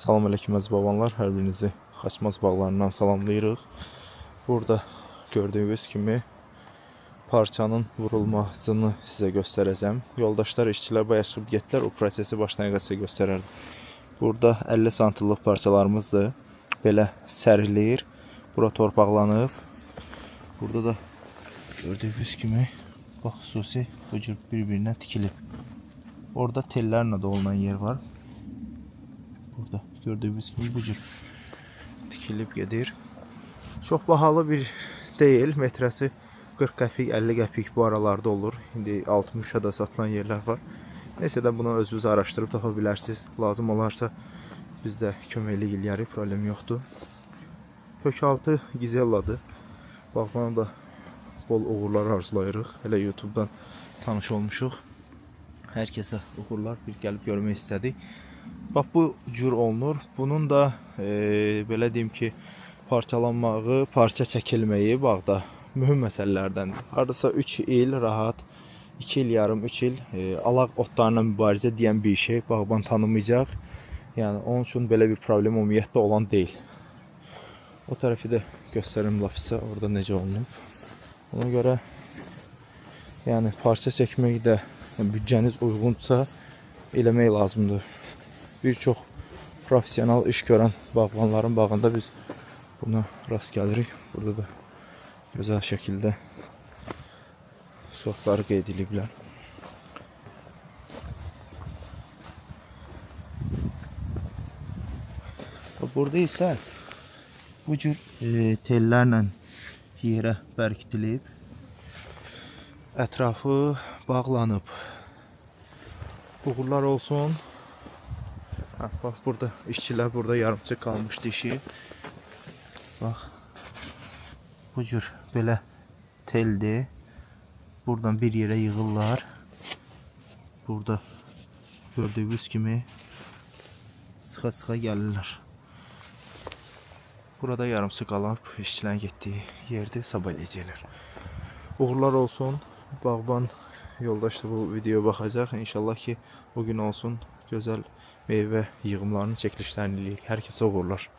Salam aleyküm əziz babanlar, hər birinizi Xaçmaz bağlarından salamlayırıq. Burada gördüyünüz kimi parçanın vurulmasını sizə göstərəcəm. Yoldaşlar, işçilər bayaq çıxıb getdilər, o prosesi başdan sizə göstərərdim. Burada 50 santimlik parçalarımızdır. Belə sərilir. Bura torpaqlanıb. Burada da gördüyünüz kimi bax, xüsusi bu cür bir-birinə tikilib. Orada tellərlə dolunan yer var. Burada gördüğünüz gibi bu cür tikilib gedir. Çox bahalı bir değil. Metrəsi 40 qəpik, 50 qəpik bu aralarda olur. İndi 60'a da satılan yerler var. Neyse de bunu özünüz araşdırıb tapa bilərsiniz. Lazım olarsa biz də köməklik eləyərik, problem yoxdur. Kökaltı Gizelladır. Bağbana da bol uğurlar arzulayırıq. Hələ YouTube'dan tanış olmuşuq. Hər kəsə uğurlar, bir gəlib görmək istədik. Bax, bu cür olunur. Bunun da belə deyim ki, parçalanmağı, parça çəkilməyi bağda mühüm məsələlərdəndir. Hardasa 3 il rahat, 2 il yarım, 3 il alaq otlarla mübarizə deyən bir şey bağban tanımayacaq. Yəni onun üçün belə bir problem ümumiyyətlə olan deyil. O tərəfi də göstərim lapsa, orada necə olunub. Ona görə yəni parça çəkmək də büdcəniz uyğunsa eləmək lazımdır. Bir çox profesional iş görən bağbanların bağında biz buna rast gəlirik. Burada da gözəl şəkildə sortları qeyd ediblər. Burada isə bu cür tellərlə yerə bərkidilib, ətrafı bağlanıb. Uğurlar olsun. Bax, burada işçilər burada yarımçıq qalmışdı işi. Bax, bu cür belə teldir. Buradan bir yerə yığırlar. Burada gördüyünüz kimi sıxa-sıxa gəlirlər. Burada yarımçıq qalıb işçilərin getdiyi yerdə sabah eləyəcəklər. Uğurlar olsun. Bağban yoldaş da bu videoya baxacaq. İnşallah ki o gün olsun gözəl meyvə yığımlarının çəkilişlərini eləyək. Hər kəsə uğurlar.